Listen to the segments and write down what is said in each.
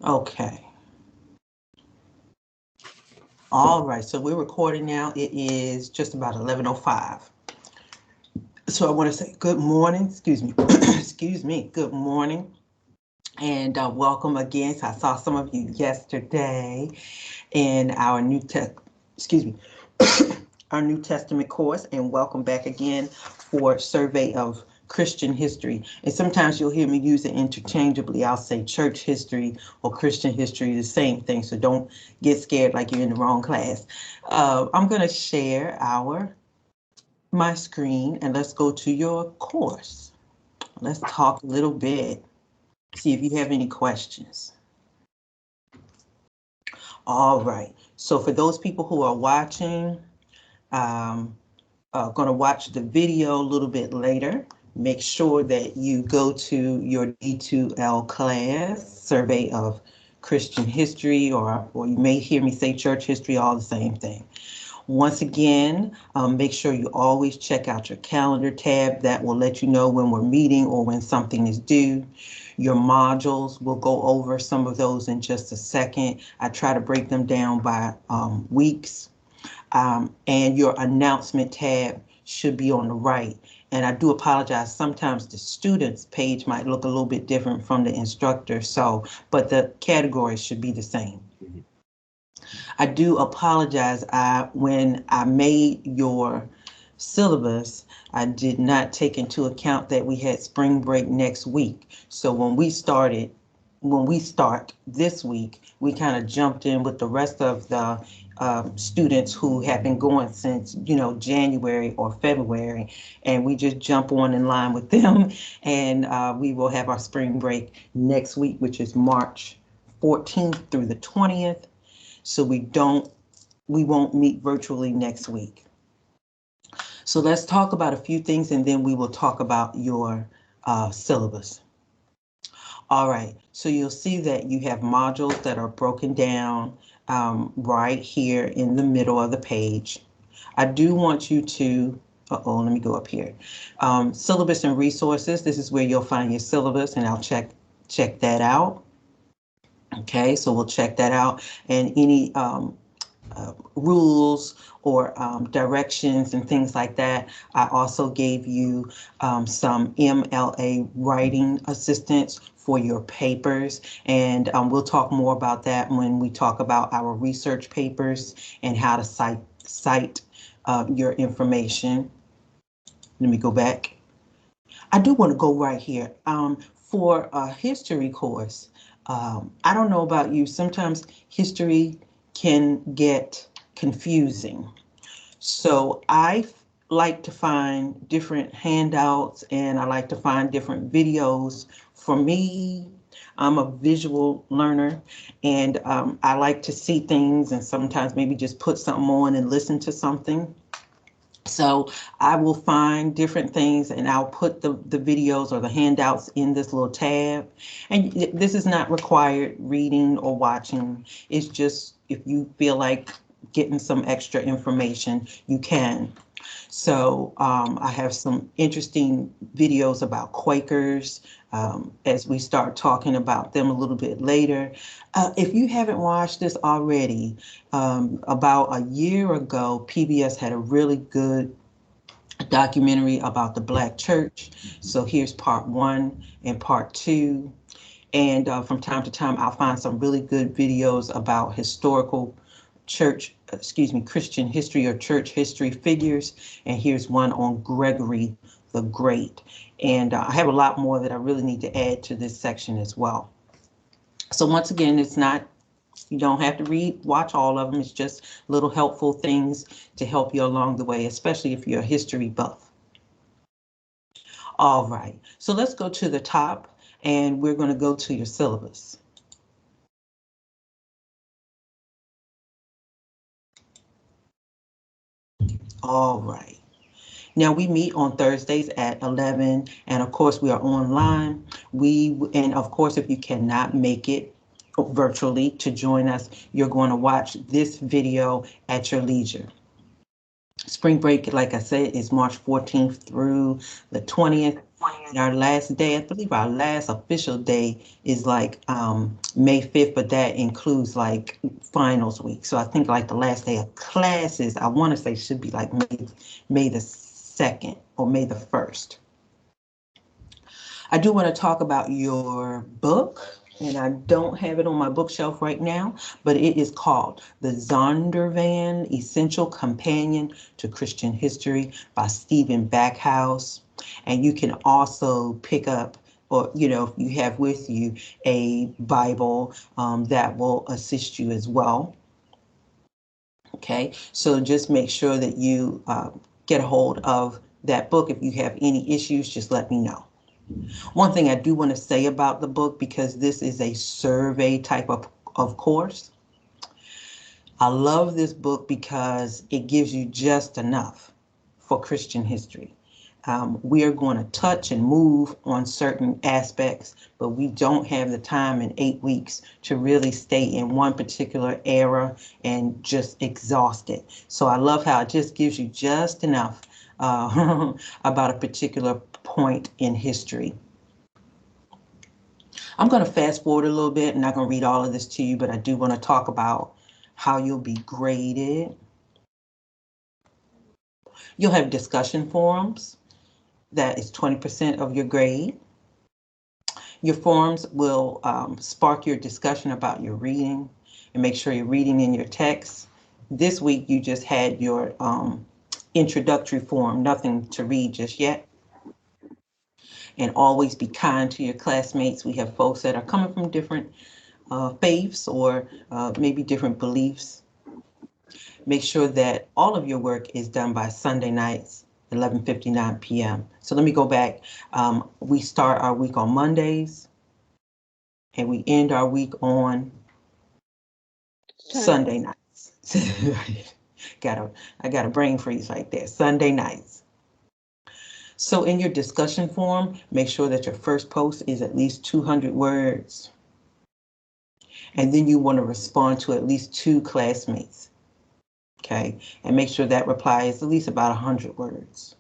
Okay. All right, so we're recording now. It is just about 11:05. So I want to say good morning, excuse me, excuse me, good morning, and welcome again. So I saw some of you yesterday in our excuse me, our New Testament course, and welcome back again for Survey of Christian History. And sometimes you'll hear me use it interchangeably. I'll say church history or Christian history, the same thing. So don't get scared like you're in the wrong class. I'm going to share my screen and let's go to your course. Let's talk a little bit, see if you have any questions. All right. So for those people who are watching, going to watch the video a little bit later. Make sure that you go to your D2L class, Survey of Christian History, or you may hear me say church history, all the same thing. Once again, make sure you always check out your calendar tab. That will let you know when we're meeting or when something is due. Your modules, we'll go over some of those in just a second. I try to break them down by weeks. And your announcement tab should be on the right. And I do apologize. Sometimes the students page might look a little bit different from the instructor. But the categories should be the same. I do apologize. When I made your syllabus, I did not take into account that we had spring break next week. So when we start this week, we kind of jumped in with the rest of the students who have been going since, January or February, and we just jump on in line with them. And we will have our spring break next week, which is March 14th through the 20th. So we won't meet virtually next week. So let's talk about a few things and then we will talk about your syllabus. All right, so you'll see that you have modules that are broken down right here in the middle of the page. I do want you to, let me go up here. Syllabus and resources, this is where you'll find your syllabus and I'll check that out. Okay, so we'll check that out, and any rules or directions and things like that. I also gave you some MLA writing assistance for your papers, and we'll talk more about that when we talk about our research papers and how to cite your information. Let me go back. I do want to go right here. For a history course, I don't know about you, sometimes history can get confusing. So I like to find different handouts and I like to find different videos. For me, I'm a visual learner and I like to see things and sometimes maybe just put something on and listen to something. So I will find different things and I'll put the videos or the handouts in this little tab. And this is not required reading or watching. It's just if you feel like getting some extra information, you can. So I have some interesting videos about Quakers as we start talking about them a little bit later. If you haven't watched this already, about a year ago, PBS had a really good documentary about the Black church. So here's part 1 and part 2. And from time to time, I'll find some really good videos about historical Christian history or church history figures. And here's one on Gregory the Great. And I have a lot more that I really need to add to this section as well. So once again, you don't have to watch all of them. It's just little helpful things to help you along the way, especially if you're a history buff. All right, so let's go to the top and we're going to go to your syllabus. All right. Now we meet on Thursdays at 11, and of course we are online. And of course, if you cannot make it virtually to join us, you're going to watch this video at your leisure. Spring break, like I said, is March 14th through the 20th. And our last day, I believe our last official day is like May 5th, but that includes like finals week. So I think like the last day of classes, I want to say should be like May the 2nd or May the 1st. I do want to talk about your book, and I don't have it on my bookshelf right now, but it is called The Zondervan Essential Companion to Christian History by Stephen Backhouse. And you can also pick up, or if you have with you a Bible that will assist you as well. Okay, so just make sure that you get a hold of that book. If you have any issues, just let me know. One thing I do want to say about the book, because this is a survey type of course, I love this book because it gives you just enough for Christian history. We are going to touch and move on certain aspects, but we don't have the time in 8 weeks to really stay in one particular era and just exhaust it. So I love how it just gives you just enough about a particular point in history. I'm going to fast forward a little bit. I'm not going to read all of this to you, but I do want to talk about how you'll be graded. You'll have discussion forums. That is 20% of your grade. Your forums will spark your discussion about your reading and make sure you're reading in your text. This week, you just had your introductory forum, nothing to read just yet. And always be kind to your classmates. We have folks that are coming from different faiths or maybe different beliefs. Make sure that all of your work is done by Sunday nights, 11:59 p.m. So let me go back. We start our week on Mondays and we end our week on Sunday nights. I got a brain freeze right there. Sunday nights. So in your discussion forum, make sure that your first post is at least 200 words. And then you want to respond to at least 2 classmates. Okay, and make sure that reply is at least about 100 words.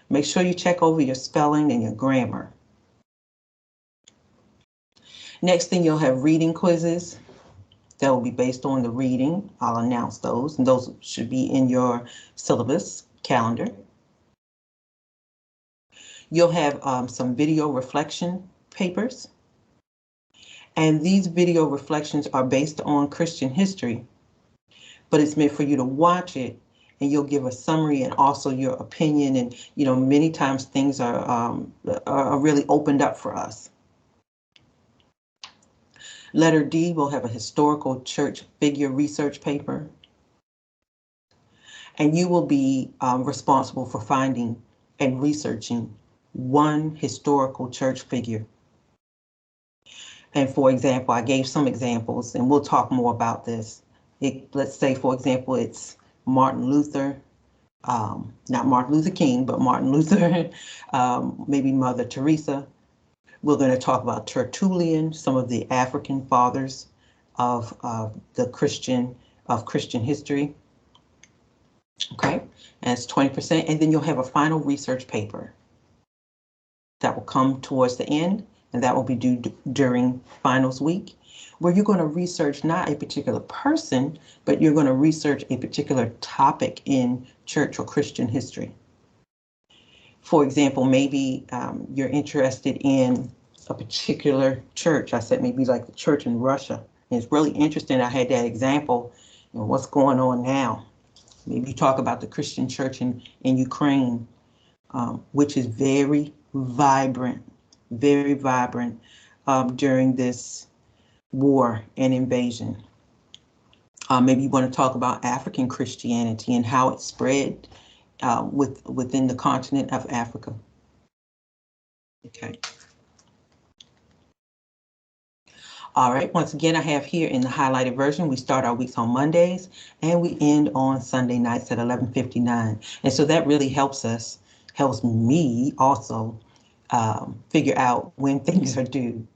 Make sure you check over your spelling and your grammar. Next thing, you'll have reading quizzes that will be based on the reading. I'll announce those, and those should be in your syllabus calendar. You'll have some video reflection papers. And these video reflections are based on Christian history, but it's meant for you to watch it and you'll give a summary and also your opinion. And, many times things are really opened up for us. Letter D will have a historical church figure research paper. And you will be responsible for finding and researching one historical church figure. And for example, I gave some examples and we'll talk more about this. Let's say, for example, it's Martin Luther, not Martin Luther King, but Martin Luther, maybe Mother Teresa. We're going to talk about Tertullian, some of the African fathers of Christian history. Okay, and it's 20%. And then you'll have a final research paper that will come towards the end, and that will be due during finals week, where you're going to research not a particular person, but you're going to research a particular topic in church or Christian history. For example, maybe you're interested in a particular church. I said maybe like the church in Russia. And it's really interesting. I had that example, what's going on now. Maybe you talk about the Christian church in Ukraine, which is very vibrant during this war and invasion. Maybe you want to talk about African Christianity and how it spread within the continent of Africa. Okay. All right, once again, I have here in the highlighted version, we start our weeks on Mondays and we end on Sunday nights at 11:59. And so that really helps me also figure out when things are due.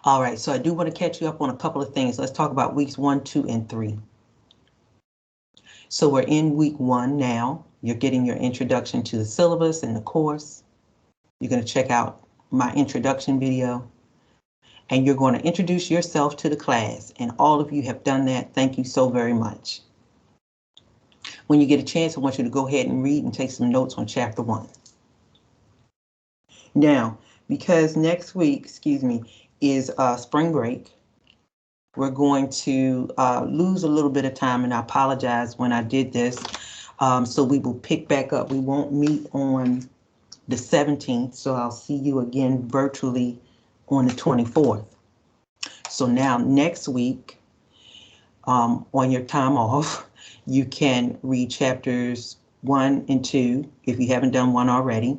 All right, so I do want to catch you up on a couple of things. Let's talk about weeks 1, 2, and 3. So we're in week 1 now. You're getting your introduction to the syllabus and the course. You're going to check out my introduction video, and you're going to introduce yourself to the class. And all of you have done that. Thank you so very much. When you get a chance, I want you to go ahead and read and take some notes on chapter 1. Now, because next week, is spring break, we're going to lose a little bit of time, and I apologize when I did this. So we will pick back up. We won't meet on the 17th, so I'll see you again virtually on the 24th. So now next week, on your time off, you can read chapters 1 and 2 if you haven't done 1 already.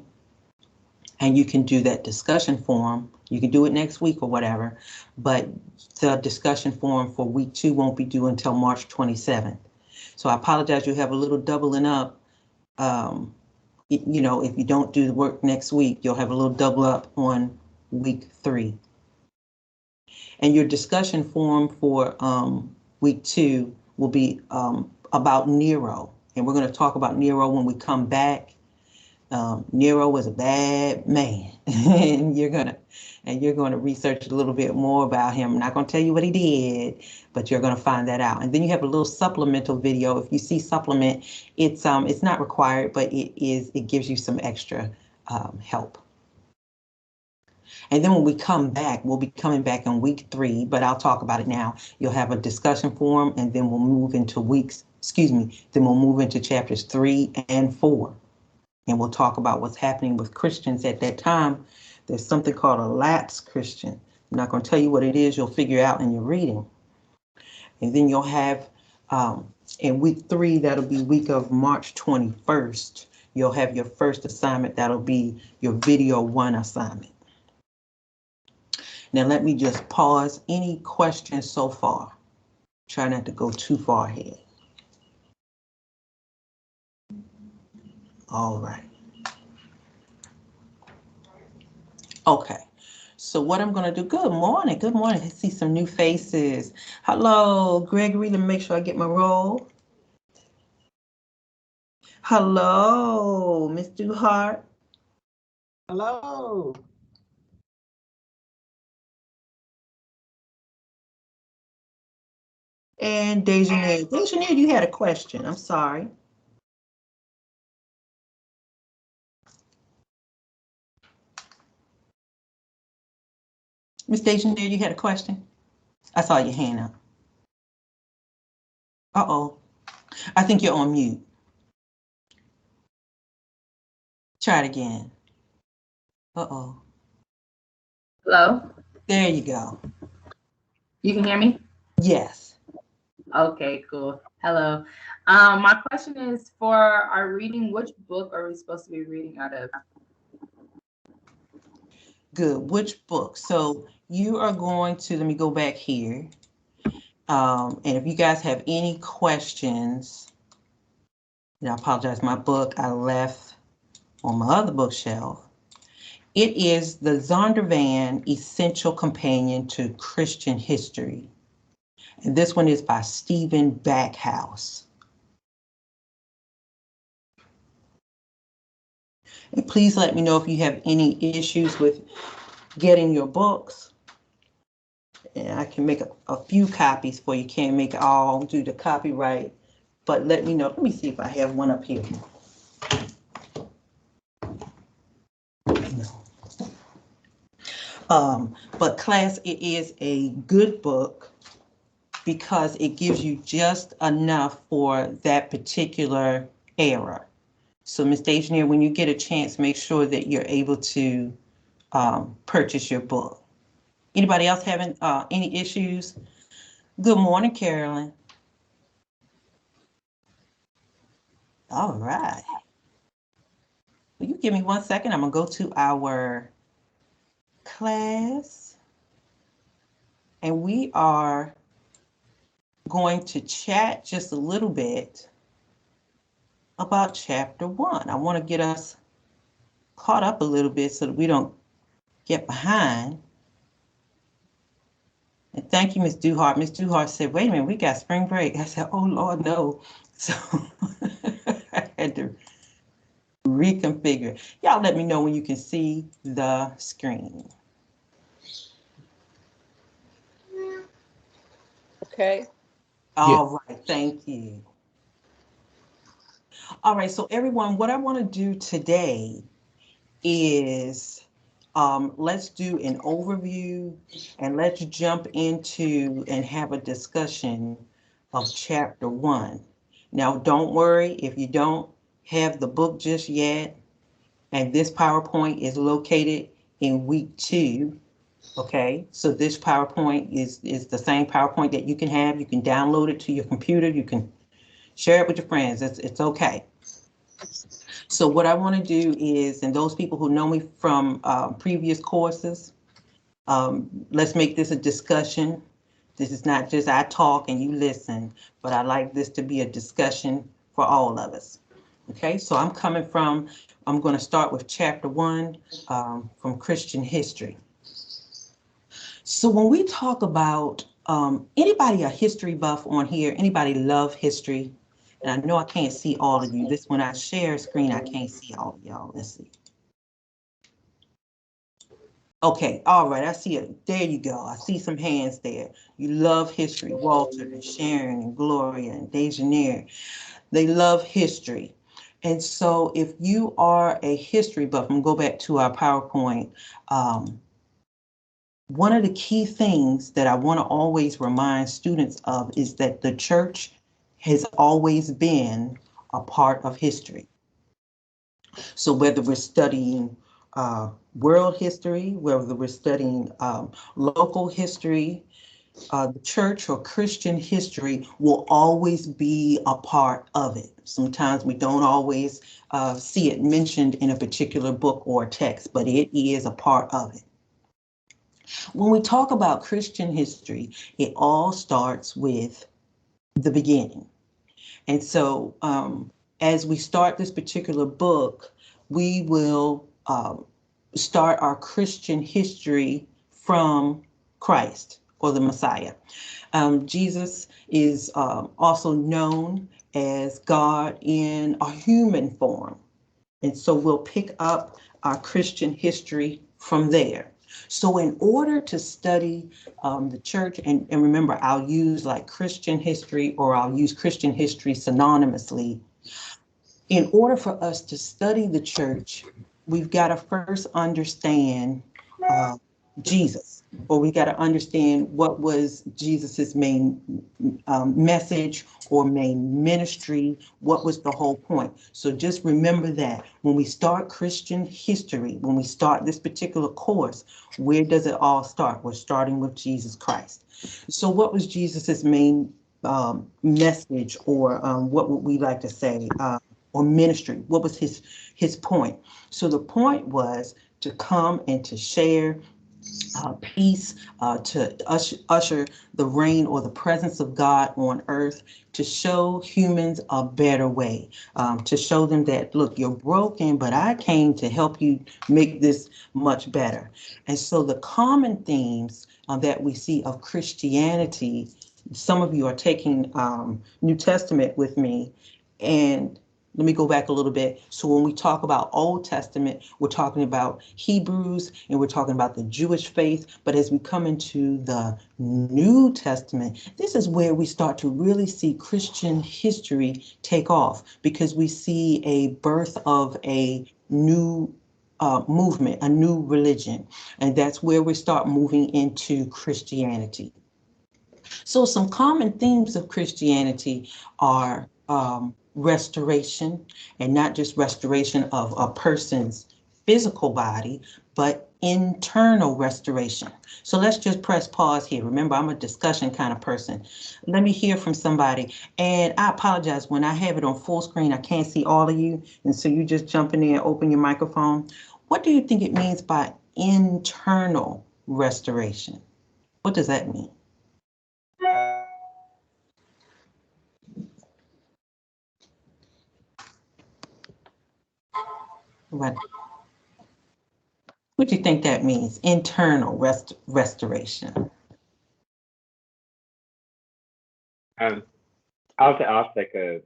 And you can do that discussion forum. You can do it next week or whatever, but the discussion forum for week 2 won't be due until March 27th. So I apologize, you have a little doubling up. You know, if you don't do the work next week, you'll have a little double up on week 3. And your discussion forum for week 2 will be about Nero. And we're going to talk about Nero when we come back. Nero was a bad man, and you're gonna research a little bit more about him. I'm not gonna tell you what he did, but you're gonna find that out. And then you have a little supplemental video. If you see supplement, it's not required, but it gives you some extra help. And then when we come back, we'll be coming back in week 3, but I'll talk about it now. You'll have a discussion forum, and then we'll move into then we'll move into chapters 3 and 4. And we'll talk about what's happening with Christians at that time. There's something called a lapsed Christian. I'm not going to tell you what it is. You'll figure out in your reading. And then you'll have, in week 3, that'll be week of March 21st, you'll have your first assignment. That'll be your video 1 assignment. Now, let me just pause. Any questions so far? Try not to go too far ahead. All right. Okay, so what I'm going to do, good morning. I see some new faces. Hello, Gregory, let me make sure I get my roll. Hello, Miss Duhart. Hello. And Dejanir. Dejanir, you had a question. I'm sorry. Miss Dejanir, you had a question? I saw your hand up. Uh-oh. I think you're on mute. Try it again. Uh-oh. Hello? There you go. You can hear me? Yes. Okay, cool. Hello. My question is, for our reading, which book are we supposed to be reading out of? Good. Which book? So you are going to, let me go back here. And if you guys have any questions, and I apologize, my book I left on my other bookshelf. It is the Zondervan Essential Companion to Christian History. And this one is by Stephen Backhouse. And please let me know if you have any issues with getting your books. And I can make a few copies for you. Can't make it all due to copyright, but let me know. Let me see if I have one up here. But class, it is a good book because it gives you just enough for that particular era. So Ms. Dejanir, when you get a chance, make sure that you're able to purchase your book. Anybody else having any issues? Good morning, Carolyn. All right. Will you give me 1 second? I'm gonna go to our class. And we are going to chat just a little bit about chapter 1. I want to get us caught up a little bit so that we don't get behind. And thank you, Ms. Duhart. Ms. Duhart said, wait a minute, we got spring break. I said, oh, Lord, no. So I had to reconfigure. Y'all let me know when you can see the screen. Okay. All right, thank you. All right, so everyone, what I want to do today is let's do an overview and let's jump into and have a discussion of chapter 1. Now, don't worry if you don't have the book just yet, and this PowerPoint is located in week 2. Okay, so this PowerPoint is the same PowerPoint that you can have. You can download it to your computer. You can share it with your friends. It's okay. So what I want to do is, and those people who know me from previous courses, let's make this a discussion. This is not just I talk and you listen, but I like this to be a discussion for all of us. Okay, so I'm going to start with chapter 1 from Christian history. So when we talk about, anybody a history buff on here? Anybody love history? And I know I can't see all of you. This, when I share a screen, I can't see all of y'all. Let's see. Okay, all right, I see it. There you go. I see some hands there. You love history. Walter and Sharon and Gloria and Dejanir. They love history. And so if you are a history buff, I'm going to go back to our PowerPoint. One of the key things that I want to always remind students of is that the church has always been a part of history. So whether we're studying world history, whether we're studying local history, the church or Christian history will always be a part of it. Sometimes we don't always see it mentioned in a particular book or text, but it is a part of it. When we talk about Christian history, it all starts with the beginning. And so as we start this particular book, we will start our Christian history from Christ or the Messiah. Jesus is also known as God in a human form. And so we'll pick up our Christian history from there. So in order to study the church, and remember, I'll use like Christian history or I'll use Christian history synonymously. In order for us to study the church, we've got to first understand Jesus, or we got to understand what was Jesus's main message or main ministry. What was the whole point? So just remember that when we start Christian history, when we start this particular course, where does it all start? We're starting with Jesus Christ. So what was Jesus's main message, or what would we like to say, or ministry? What was his point? So the point was to come and to share peace, to usher the reign or the presence of God on earth, to show humans a better way, to show them that, look, you're broken, but I came to help you make this much better. And so the common themes that we see of Christianity, some of you are taking New Testament with me, and let me go back a little bit. So when we talk about Old Testament, we're talking about Hebrews and we're talking about the Jewish faith. But as we come into the New Testament, this is where we start to really see Christian history take off, because we see a birth of a new movement, a new religion. And that's where we start moving into Christianity. So some common themes of Christianity are restoration, and not just restoration of a person's physical body, but internal restoration. So let's just press pause here. Remember, I'm a discussion kind of person. Let me hear from somebody. And I apologize, when I have it on full screen, I can't see all of you. And so you just jump in there and open your microphone. What do you think it means by internal restoration? What does that mean? What do you think that means? Internal restoration. I'll take a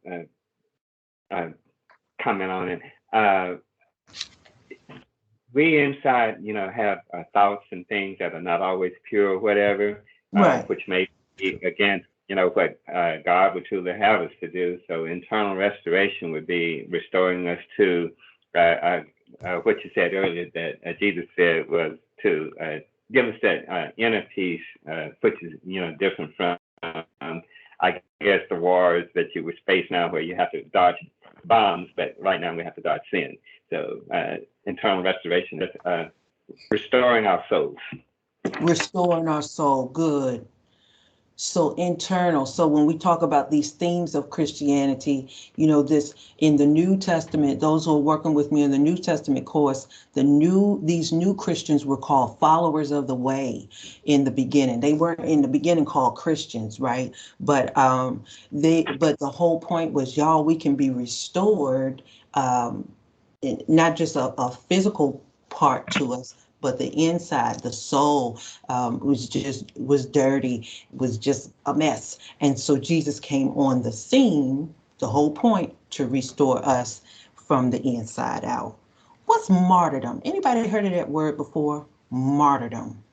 comment on it. We inside, have thoughts and things that are not always pure or whatever, Right. which may be against, what God would truly have us to do. So internal restoration would be restoring us to what you said earlier that Jesus said was to give us that inner peace, which is, different from, I guess, the wars that you were faced now where you have to dodge bombs, but right now we have to dodge sin. So internal restoration is restoring our souls. Restoring our soul. Good. So internal. So when we talk about these themes of Christianity, this in the New Testament, those who are working with me in the New Testament course, these new Christians were called followers of the way in the beginning. They weren't in the beginning called Christians, right? But but the whole point was, y'all, we can be restored, not just a physical part to us, but the inside, the soul, was dirty, was just a mess. And so Jesus came on the scene, the whole point, to restore us from the inside out. What's martyrdom? Anybody heard of that word before? Martyrdom.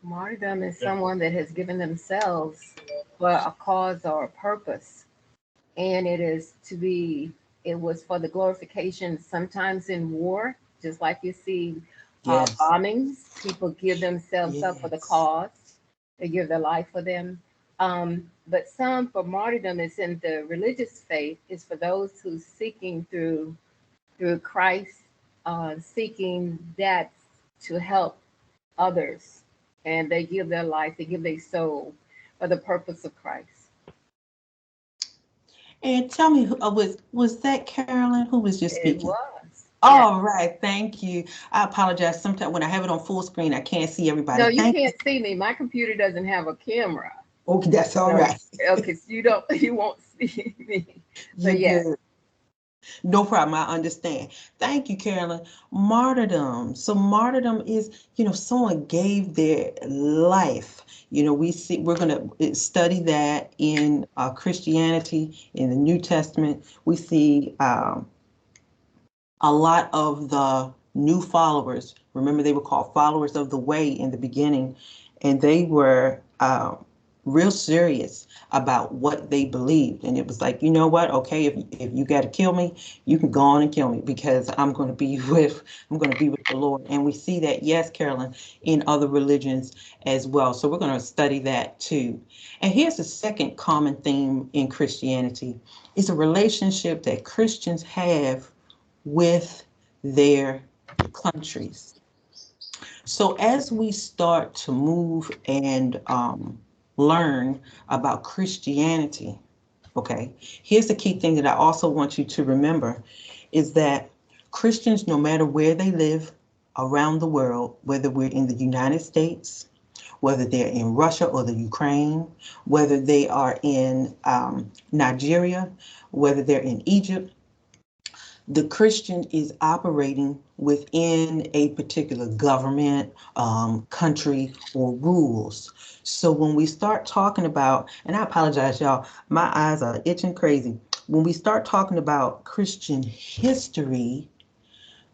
Martyrdom is someone that has given themselves for a cause or a purpose. And it was for the glorification, sometimes in war, just like you see Yes. bombings, people give themselves up for the Yes. cause. They give their life for them. But some for martyrdom is in the religious faith, is for those who seeking through Christ, seeking that to help others. And they give their life, they give their soul for the purpose of Christ. And tell me, was that Carolyn who was just It speaking? was. All right, thank you. I apologize. Sometimes when I have it on full screen, I can't see everybody. No, you Thank can't see me. My computer doesn't have a camera. Okay, that's all So, right. okay, so you won't see me. So You're yeah. good. No problem. I understand. Thank you, Carolyn. Martyrdom. So martyrdom is, someone gave their life. We're going to study that in Christianity, in the New Testament. We see a lot of the new followers. Remember, they were called followers of the way in the beginning, and they were real serious about what they believed. And it was like, you know what? Okay, if you got to kill me, you can go on and kill me because I'm going to be with the Lord. And we see that, yes, Carolyn, in other religions as well. So we're going to study that too. And here's the second common theme in Christianity: is a relationship that Christians have with their countries. So as we start to move and learn about Christianity, okay, here's the key thing that I also want you to remember is that Christians, no matter where they live around the world, whether we're in the United States, whether they're in Russia or the Ukraine, whether they are in Nigeria, whether they're in Egypt, the Christian is operating within a particular government, country, or rules. So when we start talking about, and I apologize, y'all, my eyes are itching crazy. When we start talking about Christian history,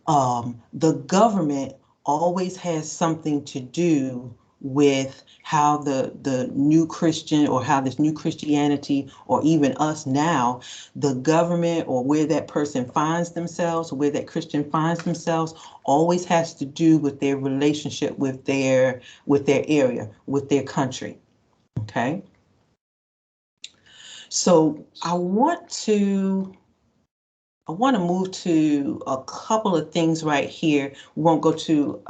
the government always has something to do with how the new Christian, or how this new Christianity, or even us now, the government or where that person finds themselves, where that Christian finds themselves, always has to do with their relationship with their area, with their country. Okay. So I want to move to a couple of things right here. We won't go to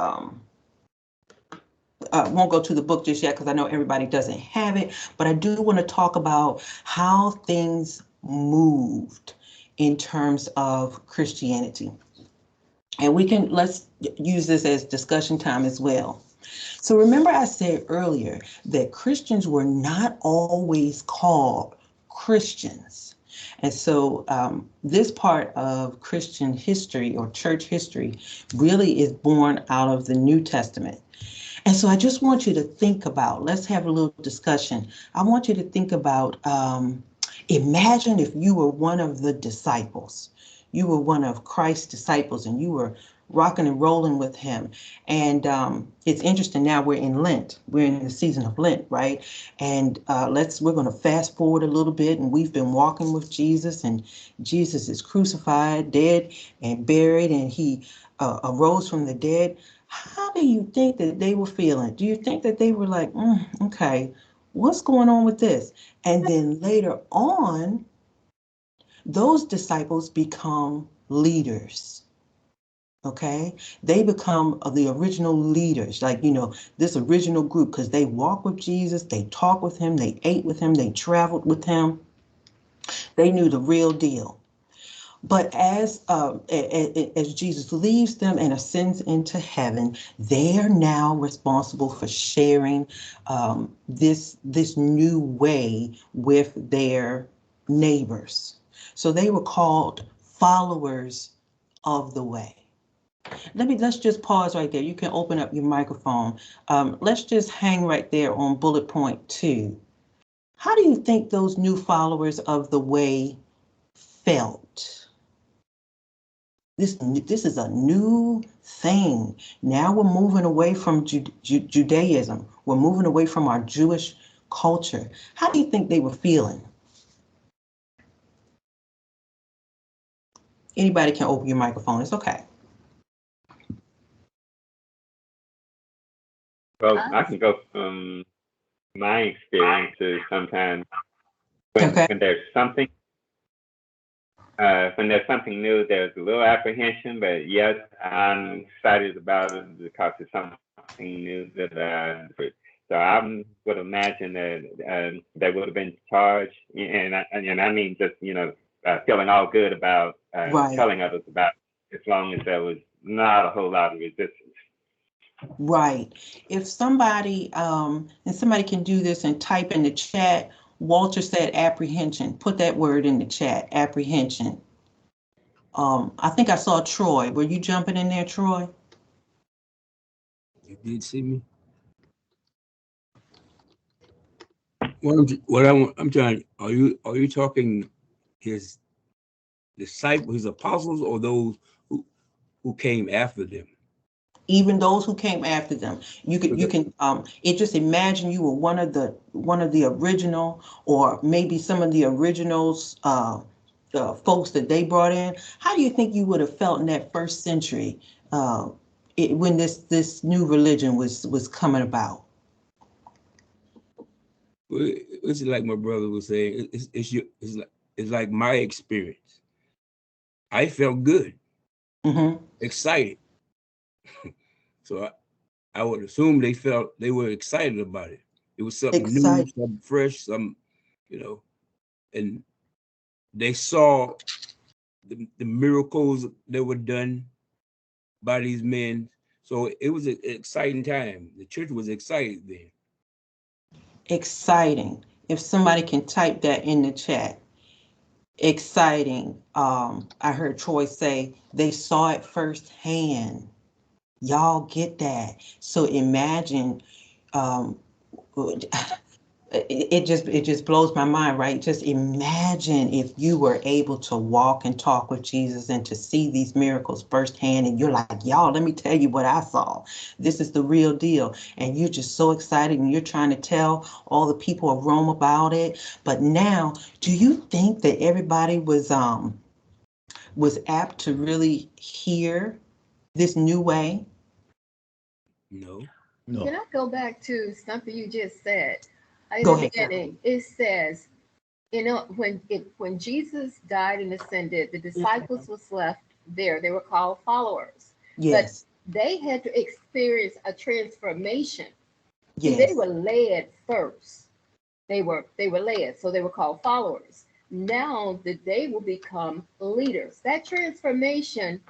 the book just yet because I know everybody doesn't have it, but I do want to talk about how things moved in terms of Christianity. And let's use this as discussion time as well. So remember I said earlier that Christians were not always called Christians. And so this part of Christian history or church history really is born out of the New Testament. And so I just want you to think about, let's have a little discussion. I want you to think about, imagine if you were one of the disciples. You were one of Christ's disciples and you were rocking and rolling with him. And it's interesting, now we're in Lent. We're in the season of Lent, right? And we're going to fast forward a little bit, and we've been walking with Jesus, and Jesus is crucified, dead, and buried, and he arose from the dead. How do you think that they were feeling? Do you think that they were like, okay, what's going on with this? And then later on, those disciples become leaders. Okay, they become the original leaders, like, this original group, because they walked with Jesus, they talked with him, they ate with him, they traveled with him, they knew the real deal. But as Jesus leaves them and ascends into heaven, they are now responsible for sharing this new way with their neighbors. So they were called followers of the way. Let's just pause right there. You can open up your microphone. Let's just hang right there on bullet point 2. How do you think those new followers of the way felt? This is a new thing. Now we're moving away from Judaism. We're moving away from our Jewish culture. How do you think they were feeling? Anybody can open your microphone. It's okay. Well, I can go from my experiences sometimes when there's something new, there's a little apprehension, but yes, I'm excited about it because it's something new that so I would imagine that they would have been charged, and I mean just feeling all good about Right. telling others about it, as long as there was not a whole lot of resistance. Right. If somebody, and somebody can do this and type in the chat, Walter said apprehension. Put that word in the chat, apprehension. I think I saw Troy. Were you jumping in there, Troy? You did see me. I'm trying. Are you talking his disciples, his apostles, or those who came after them? Even those who came after them. You can it just imagine you were one of the original, or maybe some of the originals, folks that they brought in. How do you think you would have felt in that first century when this new religion was coming about? It's like my brother was saying. It's like my experience. I felt good, excited. So I would assume they were excited about it. It was something new, something fresh, and they saw the miracles that were done by these men. So it was an exciting time. The church was excited then. Exciting. If somebody can type that in the chat. Exciting. I heard Troy say they saw it firsthand. Y'all get that. So imagine, it just blows my mind, right? Just imagine if you were able to walk and talk with Jesus and to see these miracles firsthand, and you're like, y'all, let me tell you what I saw. This is the real deal. And you're just so excited, and you're trying to tell all the people of Rome about it. But now, do you think that everybody was apt to really hear this new way? No. Can I go back to something you just said? In Go the ahead. beginning, it says, when Jesus died and ascended, the disciples was left there. They were called followers. Yes. But they had to experience a transformation. Yes. See, they were led first. They were led, so they were called followers. Now that they will become leaders. That transformation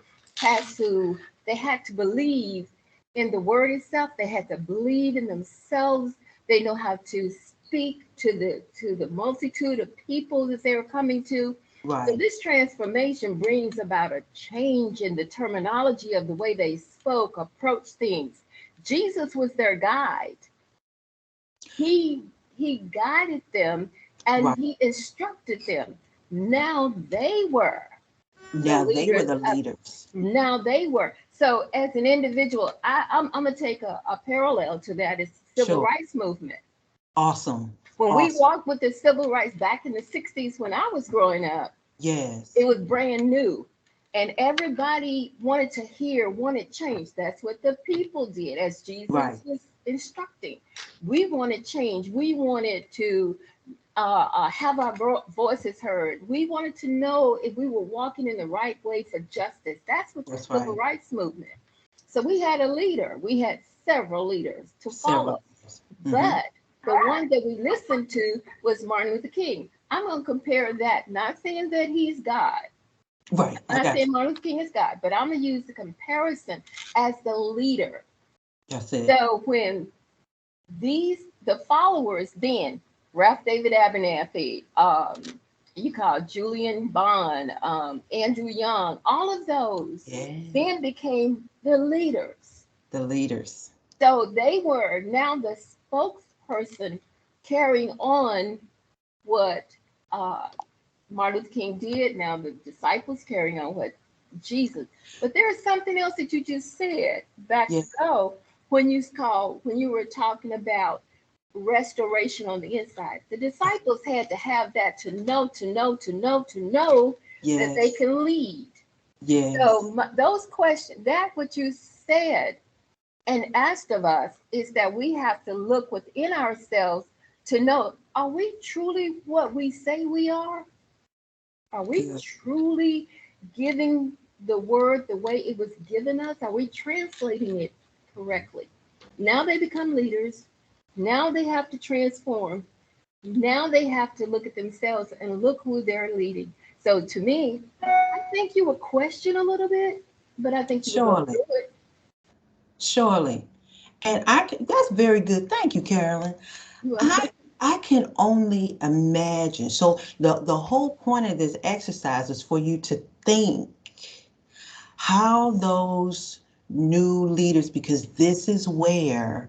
they had to believe in the word itself. They had to believe in themselves. They know how to speak to the multitude of people that they were coming to. Right. So this transformation brings about a change in the terminology of the way they spoke, approached things. Jesus was their guide. He guided them and Right. he instructed them. Now they were Now they were the of- leaders. now they were. So as an individual, I'm gonna take a parallel to that. It's the civil Sure. rights movement. Awesome. When we Awesome. walked with the civil rights back in the 60s when I was growing up, Yes. it was brand new. And everybody wanted to hear, wanted change. That's what the people did as Jesus Right. was instructing. We wanted change. We wanted to have our voices heard. We wanted to know if we were walking in the right way for justice. That's what the That's civil right. rights movement. So we had a leader. We had several leaders to follow. Several. But the one that we listened to was Martin Luther King. I'm going to compare that, not saying that he's God. Right. I'm I not got saying you. Martin Luther King is God, but I'm going to use the comparison as the leader. That's it. So when the followers then, Ralph David Abernathy, you call Julian Bond, Andrew Young, all of those Yeah. then became the leaders. The leaders. So they were now the spokesperson carrying on what Martin Luther King did. Now the disciples carrying on what Jesus. But there is something else that you just said back Yeah. ago when you were talking about restoration on the inside. The disciples had to have that to know that Yes. they can lead. Yes. So those questions, that what you said and asked of us is that we have to look within ourselves to know, are we truly what we say we are? Are we Good. truly giving the word the way it was given us? Are we translating it correctly? Now they become leaders. Now they have to transform. Now they have to look at themselves and look who they're leading. So to me, I think you would question a little bit, but I think you would go Surely. through it. Surely. And that's very good. Thank you, Carolyn. You I can only imagine. So the whole point of this exercise is for you to think how those new leaders, because this is where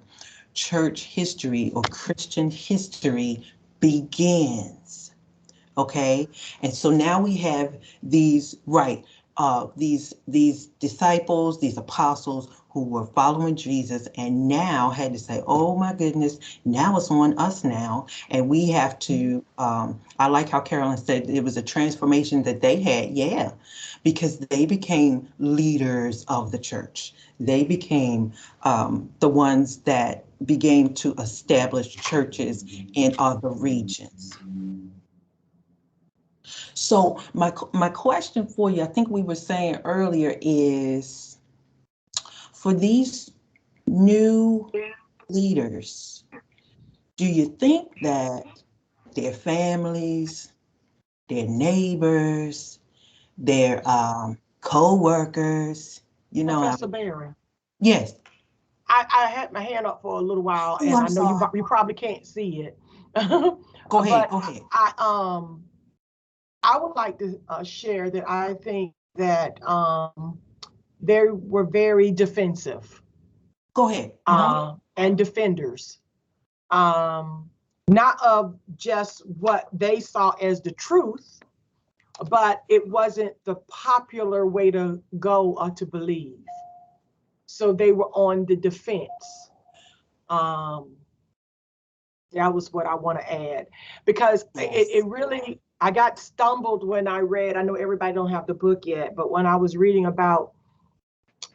church history or Christian history begins. Okay. And so now we have these, right, these disciples, these apostles who were following Jesus and now had to say, oh my goodness, now it's on us now. And we have to, I like how Carolyn said it was a transformation that they had. Yeah, because they became leaders of the church. They became the ones that began to establish churches in other regions. So my question for you, I think we were saying earlier, is for these new leaders, do you think that their families, their neighbors, their co-workers, Professor Barron, yes. I had my hand up for a little while, Oh, and I'm I know sorry. you probably can't see it. Go ahead, But go ahead. I would like to share that I think that they were very defensive. Go ahead. And defenders, not of just what they saw as the truth, but it wasn't the popular way to go or to believe. So they were on the defense. That was what I want to add, because Yes. it really, I got stumbled when I read, I know everybody don't have the book yet, but when I was reading about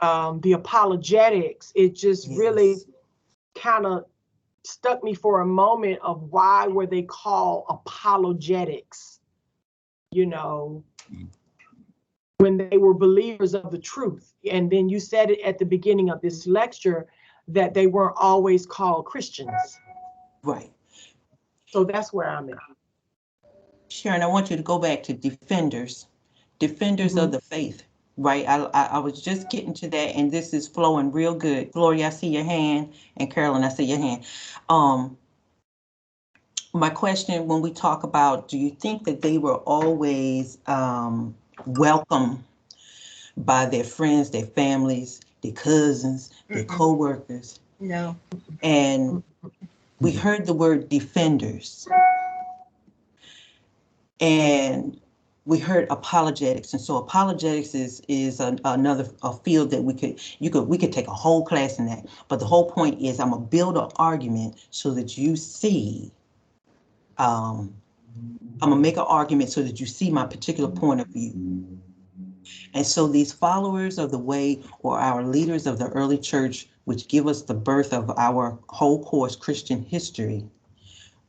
the apologetics, it just really Yes. kind of stuck me for a moment of why were they called apologetics, when they were believers of the truth. And then you said it at the beginning of this lecture that they weren't always called Christians. Right. So that's where I'm at. Sharon, I want you to go back to defenders of the faith, right? I was just getting to that, and this is flowing real good. Gloria, I see your hand, and Carolyn, I see your hand. My question, when we talk about, do you think that they were always welcome by their friends, their families, their cousins, their co-workers? No. And we heard the word defenders. And we heard apologetics. And so apologetics is another field that we could take a whole class in that. But the whole point is I'm gonna build an argument so that you see, I'm gonna make an argument so that you see my particular point of view. And so these followers of the way, or our leaders of the early church, which give us the birth of our whole course, Christian history,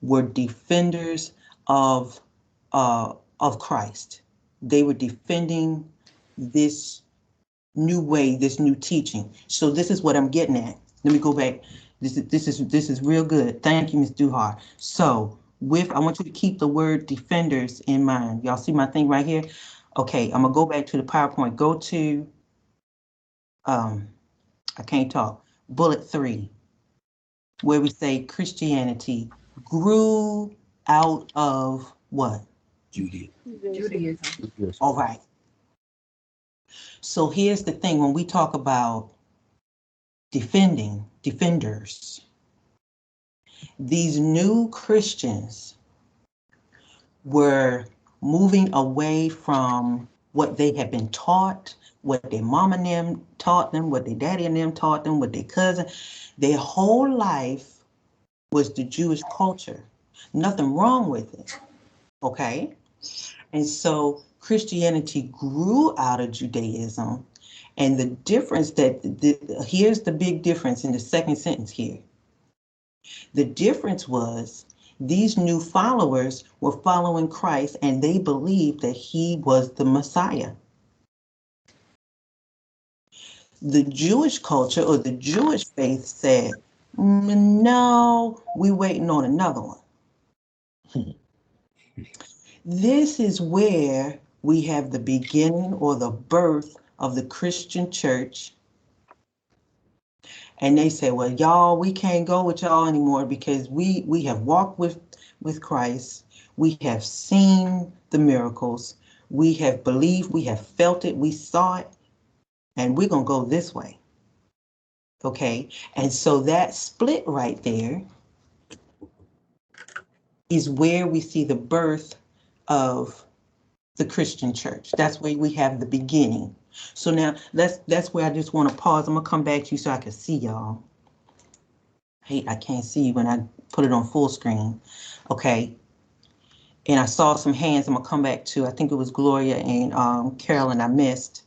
were defenders of Christ. They were defending this new way, this new teaching. So this is what I'm getting at. Let me go back. This is real good. Thank you, Ms. Duhar. So I want you to keep the word defenders in mind. Y'all see my thing right here? Okay, I'm gonna go back to the PowerPoint. Go to, I can't talk, bullet 3, where we say Christianity grew out of what? Judaism. All right. So here's the thing, when we talk about defenders, these new Christians were moving away from what they had been taught, what their mama and them taught them, what their daddy and them taught them, what their cousin. Their whole life was the Jewish culture. Nothing wrong with it, okay? And so Christianity grew out of Judaism. And the difference here's the big difference in the second sentence here. The difference was these new followers were following Christ and they believed that he was the Messiah. The Jewish culture or the Jewish faith said, no, we're waiting on another one. This is where we have the beginning or the birth of the Christian church. And they say, well, y'all, we can't go with y'all anymore because we have walked with Christ. We have seen the miracles. We have believed, we have felt it, we saw it, and we're going to go this way. Okay. And so that split right there is where we see the birth of the Christian church. That's where we have the beginning. So now that's where I just want to pause. I'm gonna come back to you so I can see y'all. Hey, I can't see you when I put it on full screen. Okay. And I saw some hands. I'm gonna come back to, I think it was Gloria and Carolyn I missed.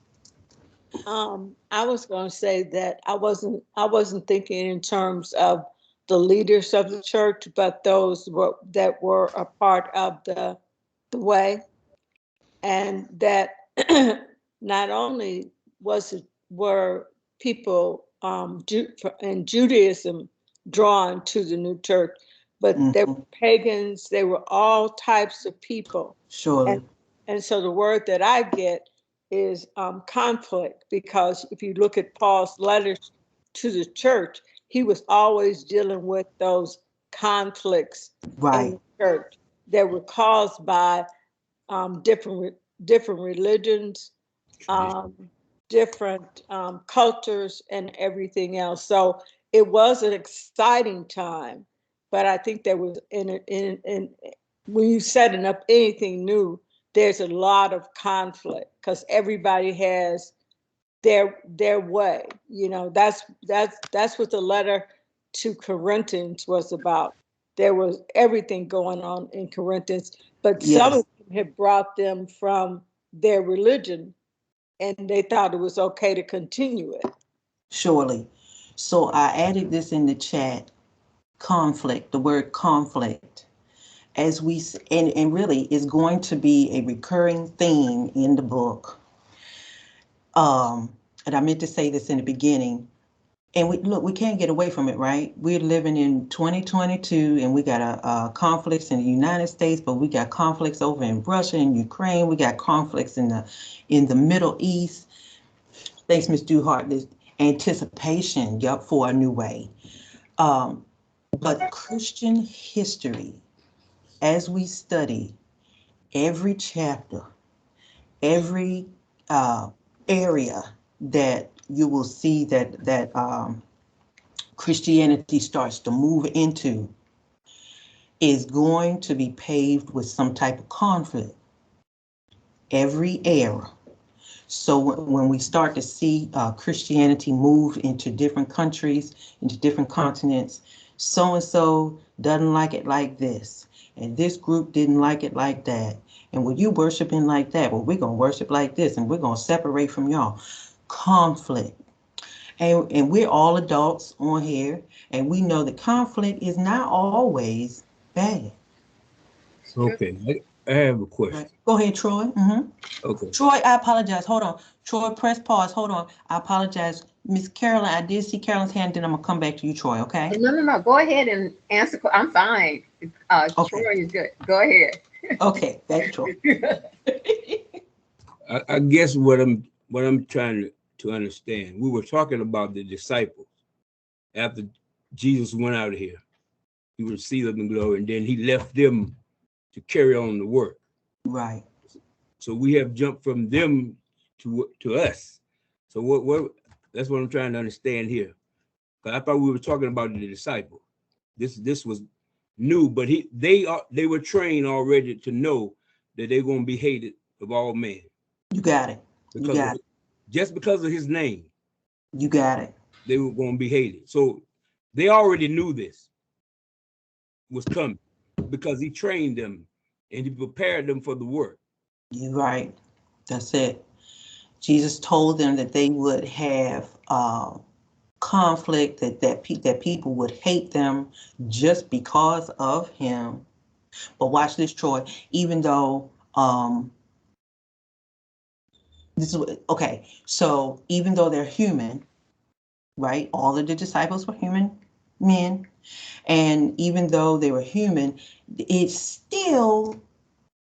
I was going to say that I wasn't thinking in terms of the leaders of the church, but those that were a part of the way, and that not only were people in Judaism drawn to the new church, but they were pagans. They were all types of people. Surely. And so the word that I get is conflict, because if you look at Paul's letters to the church, he was always dealing with those conflicts in the church that were caused by different religions, different cultures, and everything else. So it was an exciting time, but I think there was in when you're setting up anything new, there's a lot of conflict because everybody has their way. You know, that's what the letter to Corinthians was about. There was everything going on in Corinthians, but some of them had brought them from their religion and they thought it was okay to continue it. Surely. So I added this in the chat, conflict, the word conflict. As we, and really is going to be a recurring theme in the book. And I meant to say this in the beginning, and we can't get away from it, right? We're living in 2022 and we got conflicts in the United States, but we got conflicts over in Russia and Ukraine. We got conflicts in the Middle East. Thanks, Ms. Duhart, this anticipation, for a new way. But Christian history, as we study every chapter, every area that you will see that Christianity starts to move into is going to be paved with some type of conflict. Every era. So when we start to see Christianity move into different countries, into different continents, so-and-so doesn't like it like this, and this group didn't like it like that. And when you worshiping like that, well, we're going to worship like this, and we're going to separate from y'all. Conflict. And we're all adults on here, and we know that conflict is not always bad. Okay, I have a question. Right. Go ahead, Troy. Okay. Troy, I apologize. Hold on. Troy, press pause. Hold on. I apologize. Miss Carolyn, I did see Carolyn's hand, then I'm going to come back to you, Troy, okay? No. Go ahead and answer. I'm fine. Okay. Troy is good. Go ahead. Okay, thank you, Troy. I guess what I'm trying to understand, we were talking about the disciples after Jesus went out of here. He received them in glory, and then he left them to carry on the work. Right. So we have jumped from them to us. So what that's what I'm trying to understand here. But I thought we were talking about the disciples. This was new, but they were trained already to know that they're going to be hated of all men. You got it. You got it. Just because of his name. You got it. They were going to be hated. So they already knew this was coming because he trained them and he prepared them for the work. You're right. That's it. Jesus told them that they would have conflict, that people would hate them just because of him. But watch this, Troy. Even though this is okay, so even though they're human, right? All of the disciples were human men, and even though they were human, it still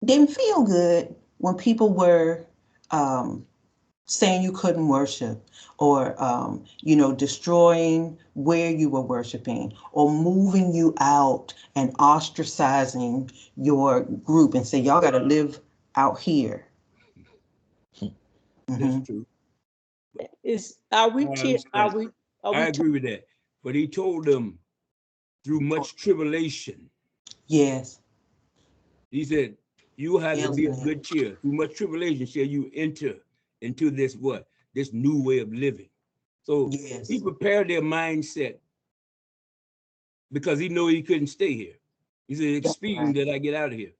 didn't feel good when people were saying you couldn't worship, or destroying where you were worshiping, or moving you out and ostracizing your group and say y'all got to live out here. That's true. I agree with that. But he told them through much tribulation. Yes. He said, you have to be of good cheer. Through much tribulation shall you enter into this new way of living. So he prepared their mindset because he knew he couldn't stay here. He said, expedient that I get out of here.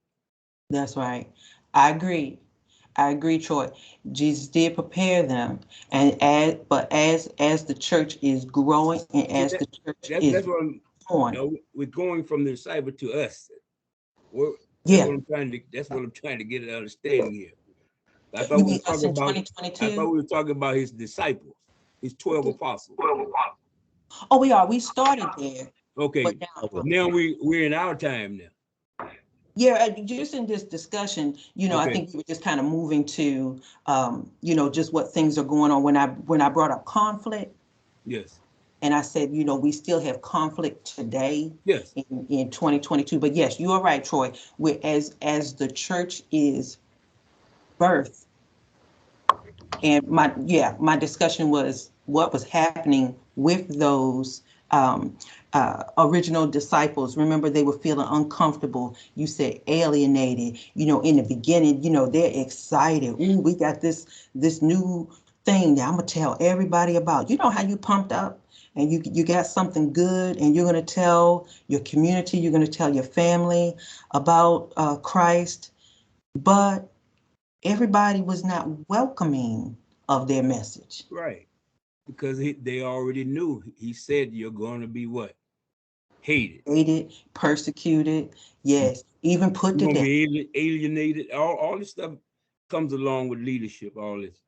That's right. I agree, Troy. Jesus did prepare them, and as the church is growing, and as the church is growing, we're going from the disciple to us. That's what I'm trying to get an understanding here. I thought we were talking about his disciples, his 12 apostles. Oh, we are. We started there. Okay. Now we're in our time now. Yeah, just in this discussion, I think we were just kind of moving to, just what things are going on. When I brought up conflict. Yes. And I said, we still have conflict today. Yes. In 2022. But yes, you are right, Troy. As the church is birthed, and my discussion was what was happening with those original disciples. Remember, they were feeling uncomfortable. You said alienated. In the beginning, they're excited. Ooh, we got this new thing that I'm gonna tell everybody about. You know how you pumped up and you got something good, and you're gonna tell your community, you're gonna tell your family about Christ, but everybody was not welcoming of their message. Right. Because they already knew. He said you're going to be what? Hated, persecuted, yes, even put to death. Be alienated. All this stuff comes along with leadership, all this.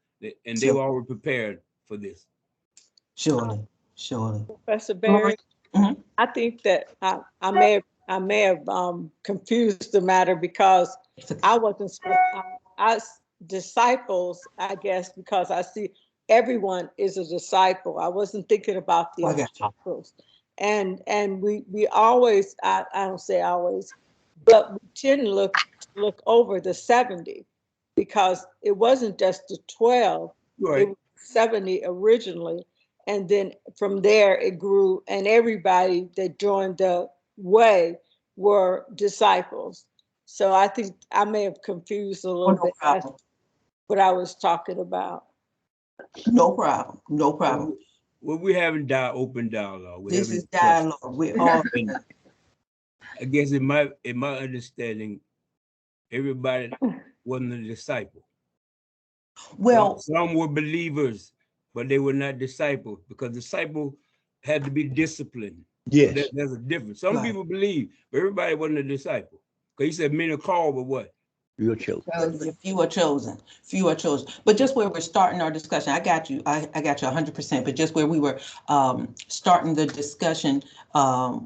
And they were already prepared for this. Surely. Professor Barry, I think that I may have confused the matter because I wasn't disciples, I guess, because I see everyone is a disciple. I wasn't thinking about the apostles. And we always, I don't say always, but we tend to look over the 70 because it wasn't just the 12, right. It was 70 originally. And then from there it grew, and everybody that joined the way were disciples. So I think I may have confused a little bit. That's what I was talking about. No problem. No problem. Well, we're having open dialogue. This is dialogue. We're all. I guess in my understanding, everybody wasn't a disciple. Well, some were believers, but they were not disciples, because disciple had to be disciplined. Yes. So there's a difference. Some people believe, but everybody wasn't a disciple. Because he said many are called, but what? Few are chosen. Few are chosen. Few are chosen. But just where we're starting our discussion, I got you. I got you 100%. But just where we were starting the discussion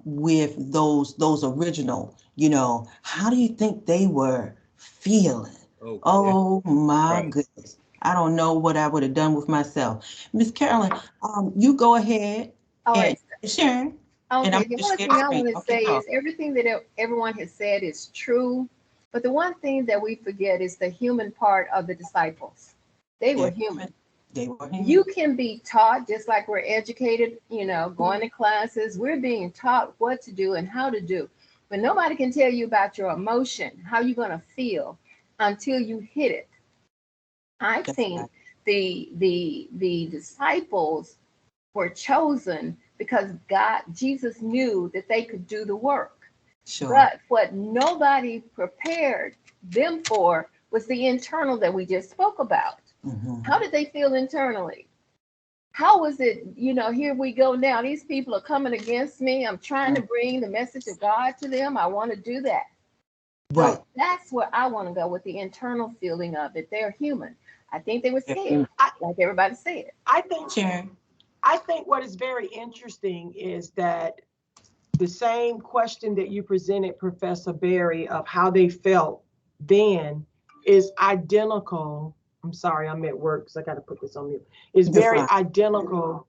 with those original, how do you think they were feeling? Okay. Oh my goodness. I don't know what I would have done with myself. Miss Carolyn, you go ahead and share. Okay, the one thing I want to say is everything that everyone has said is true. But the one thing that we forget is the human part of the disciples. They were human. They were human. You can be taught, just like we're educated, going to classes. We're being taught what to do and how to do. But nobody can tell you about your emotion, how you're going to feel until you hit it. I think the disciples were chosen because Jesus knew that they could do the work. Sure. But what nobody prepared them for was the internal that we just spoke about. Mm-hmm. How did they feel internally? How was it, here we go now. These people are coming against me. I'm trying to bring the message of God to them. I want to do that. Right. So that's where I want to go, with the internal feeling of it. They're human. I think they were scared, like everybody said. I think what is very interesting is that the same question that you presented, Professor Berry, of how they felt then is identical. I'm sorry, I'm at work, so I got to put this on mute. It's very identical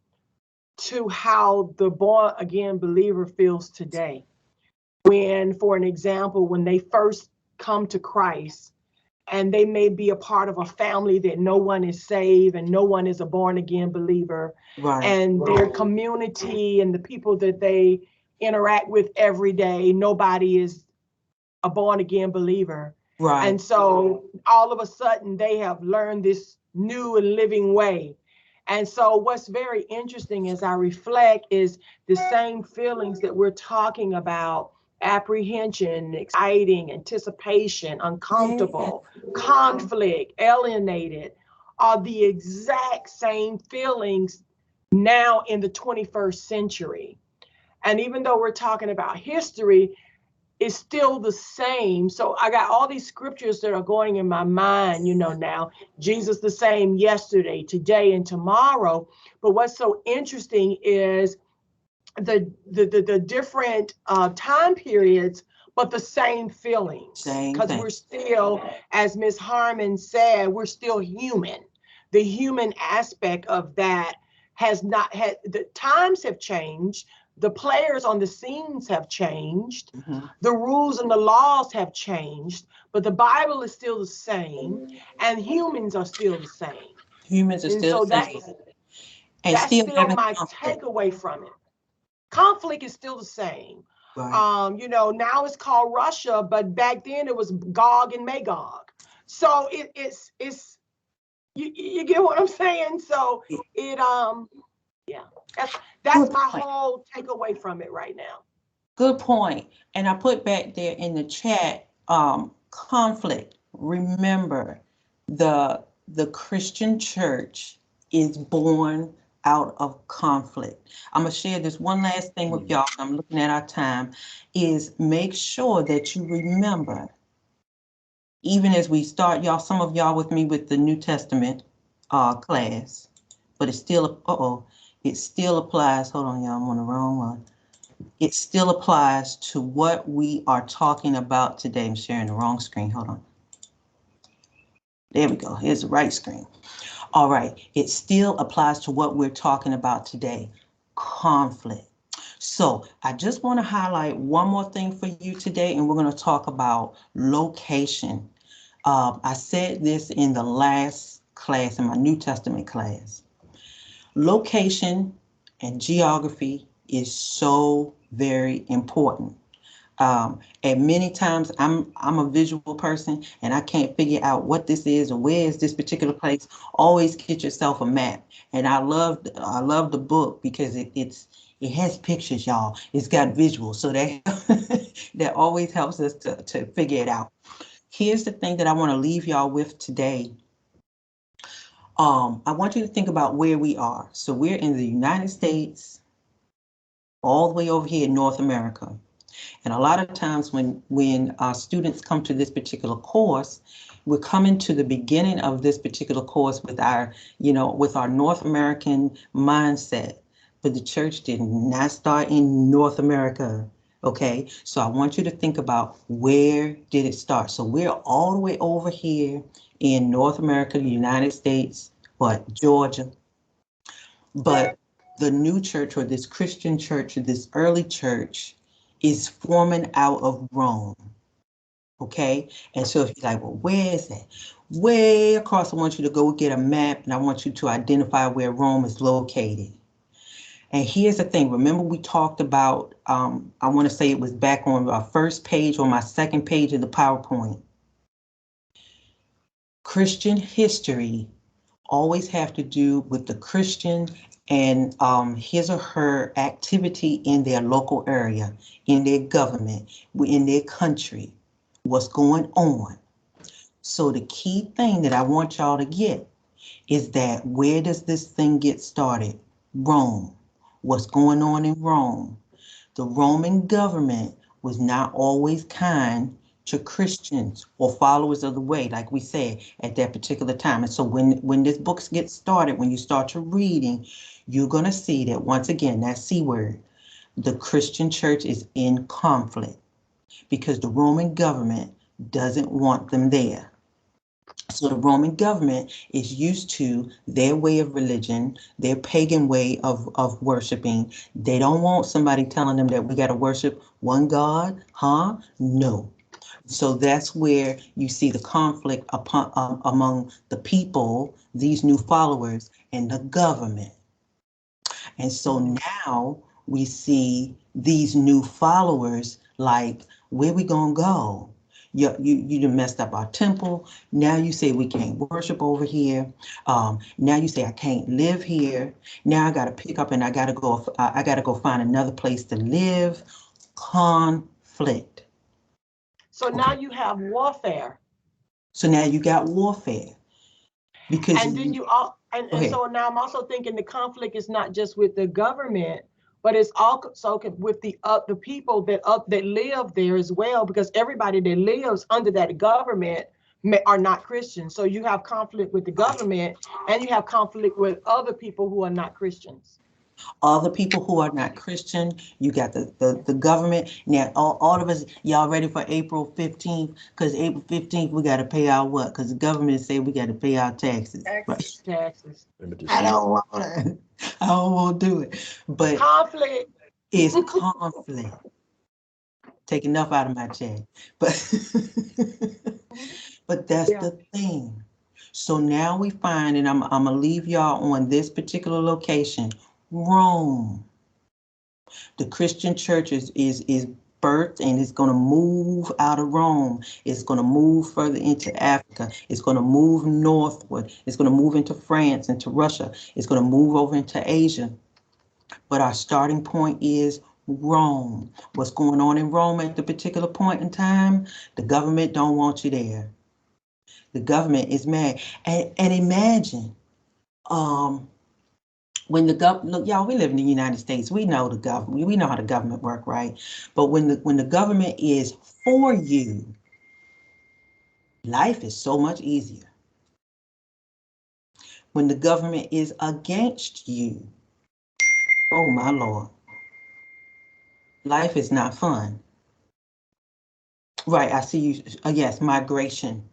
to how the born again believer feels today. When, for an example, when they first come to Christ, and they may be a part of a family that no one is saved and no one is a born again believer, and their community and the people that they interact with every day, nobody is a born again believer. Right. And so all of a sudden they have learned this new and living way. And so what's very interesting as I reflect is the same feelings that we're talking about: apprehension, exciting, anticipation, uncomfortable, conflict, alienated, are the exact same feelings now in the 21st century. And even though we're talking about history, it's still the same. So I got all these scriptures that are going in my mind, now. Jesus the same yesterday, today, and tomorrow. But what's so interesting is the different time periods, but the same feelings. Because we're still, as Ms. Harmon said, we're still human. The human aspect of that has not had, the times have changed. The players on the scenes have changed. Mm-hmm. The rules and the laws have changed, but the Bible is still the same, and humans are still the same. Humans are still the same. That's still my takeaway from it. Conflict is still the same. Right. Now it's called Russia, but back then it was Gog and Magog. So it's you get what I'm saying? So that's my whole takeaway from it right now. Good point. And I put back there in the chat, conflict. Remember, the Christian church is born out of conflict. I'm gonna share this one last thing with y'all. I'm looking at our time, is make sure that you remember, even as we start, y'all, some of y'all with me with the New Testament class, but it still, it still applies. Hold on, y'all, I'm on the wrong one. It still applies to what we are talking about today. I'm sharing the wrong screen. Hold on. There we go. Here's the right screen. All right. It still applies to what we're talking about today, conflict. So I just want to highlight one more thing for you today, and we're going to talk about location. I said this in the last class, in my New Testament class. Location And geography is so very important. And many times I'm a visual person and I can't figure out what this is or where is this particular place. Always get yourself a map. And I love the book because it has pictures, y'all. It's got visuals, so that that always helps us to figure it out. Here's the thing that I want to leave y'all with today. I want you to think about where we are. So we're in the United States, all the way over here in North America. And a lot of times when our students come to this particular course, we're coming to the beginning of this particular course with our North American mindset. But the church did not start in North America. Okay, so I want you to think about, where did it start? So we're all the way over here in North America, the United States, Georgia. But the new church, or this Christian church, or this early church, is forming out of Rome. Okay, and so if you're like, well, where is that? Way across. I want you to go get a map, and I want you to identify where Rome is located. And here's the thing. Remember, we talked about, I want to say it was back on our first page or my second page of the PowerPoint. Christian history always have to do with the Christian and his or her activity in their local area, in their government, in their country, what's going on. So the key thing that I want y'all to get is that, where does this thing get started? Rome. What's going on in Rome? The Roman government was not always kind to Christians or followers of the way, like we said, at that particular time. And so when this book gets started, when you start to reading, you're going to see that, once again, that C word, the Christian church is in conflict because the Roman government doesn't want them there. So the Roman government is used to their way of religion, their pagan way of worshiping. They don't want somebody telling them that we got to worship one God, huh? No. So that's where you see the conflict among the people, these new followers, and the government. And so now we see these new followers like, where we gonna go? You done messed up our temple. Now you say we can't worship over here. Now you say I can't live here. Now I gotta pick up and I gotta go find another place to live. Conflict. So now you have warfare. So now you got warfare. Because and then so now I'm also thinking the conflict is not just with the government, but it's also with the people that live there as well, because everybody that lives under that government are not Christians. So you have conflict with the government, and you have conflict with other people who are not Christians. Other people who are not Christian, you got the government. Now, all of us, y'all ready for April 15th? Because April 15th, we got to pay our what? Because the government say we got to pay our taxes. Taxes. I don't want to do it. But conflict. It's conflict. Take enough out of my check. But that's the thing. So now we find, and I'm going to leave y'all on this particular location, Rome. The Christian church is birthed, and it's going to move out of Rome. It's going to move further into Africa. It's going to move northward. It's going to move into France, into Russia. It's going to move over into Asia. But our starting point is Rome. What's going on in Rome at the particular point in time? The government don't want you there. The government is mad. And imagine, when the government, look, y'all, we live in the United States. We know the government. We know how the government work, right? But when the government is for you, life is so much easier. When the government is against you, oh my Lord, life is not fun. Right, I see you. Yes, migration.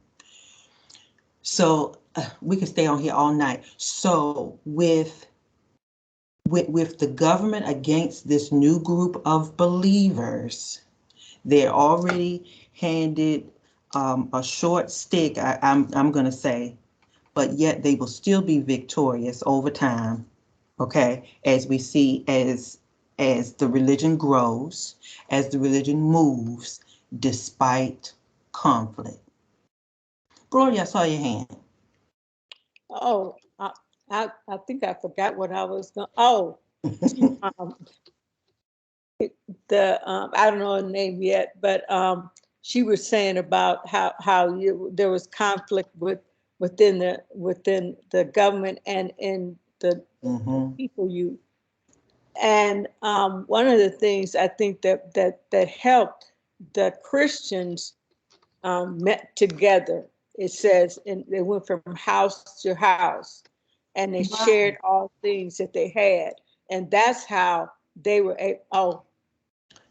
So we can stay on here all night. So with the government against this new group of believers, they're already handed a short stick, I'm going to say, but yet they will still be victorious over time. Okay, as we see as the religion grows, as the religion moves, despite conflict. Gloria, I saw your hand. Oh, I think I forgot what I was going. Oh, she, I don't know her name yet, but she was saying about how there was conflict within the government and in the people you. And one of the things I think that helped the Christians met together. It says, and they went from house to house, and they shared all things that they had, and that's how they were able.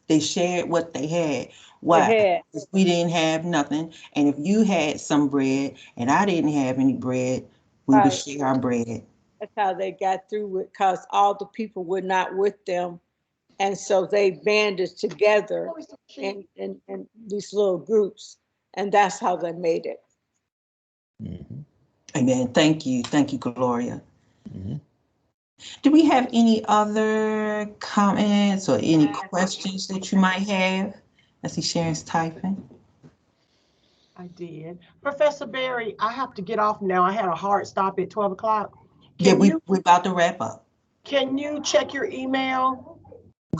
They shared what they had. Why? Because we didn't have nothing, and if you had some bread and I didn't have any bread, we would share our bread. That's how they got through it, because all the people were not with them, and so they banded together in these little groups, and that's how they made it. Amen. Thank you, Gloria. Do we have any other comments or any questions that you might have? I see Sharon's typing. I did. Professor Berry, I have to get off now. I had a hard stop at 12 o'clock. Yeah, we're about to wrap up. Can you check your email?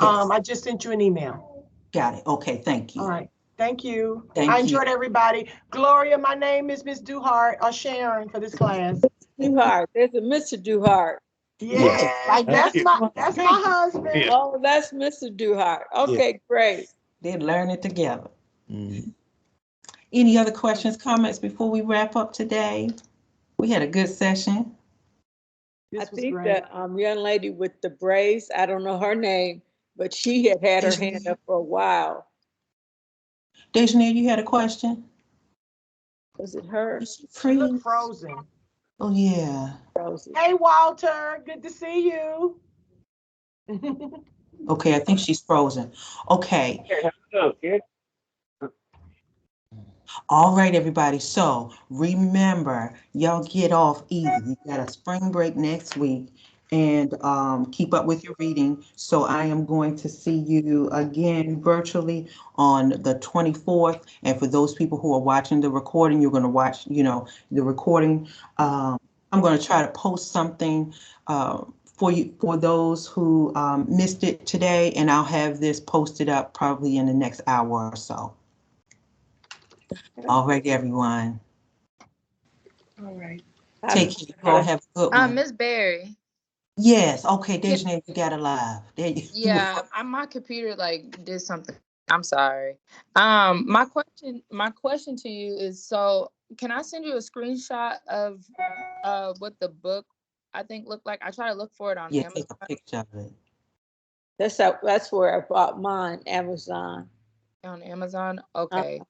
Yes. I just sent you an email. Got it. Okay, thank you. All right. Thank you. Thank I you. enjoyed everybody. Gloria, my name is Miss Duhart, or Sharon for this class. Duhart. There's a Mr. Duhart. Yeah, that's my husband. Oh, that's Mr. Duhart. Okay, great. They're learning together. Any other questions, comments before we wrap up today? We had a good session. I think the young lady with the braids, I don't know her name, but she had her hand up for a while. Dejanir, you had a question? Was it her? She looked frozen. Oh, yeah. Frozen. Hey, Walter, good to see you. Okay, I think she's frozen. Okay. All right, everybody. So remember, y'all get off easy. You got a spring break next week, and keep up with your reading. So I am going to see you again virtually on the 24th. And for those people who are watching the recording, you're going to watch, the recording. I'm going to try to post something for you, for those who missed it today, and I'll have this posted up probably in the next hour or so. All right, everyone. All right. Take care. You all have a good one. Miss Berry. Yes. Okay, Dejanir, you got it live. There you. Yeah, my computer did something. I'm sorry. My question to you is, so can I send you a screenshot of what the book I think looked like? I try to look for it on Amazon. Take a picture of it. That's where I bought mine, Amazon. On Amazon? Okay.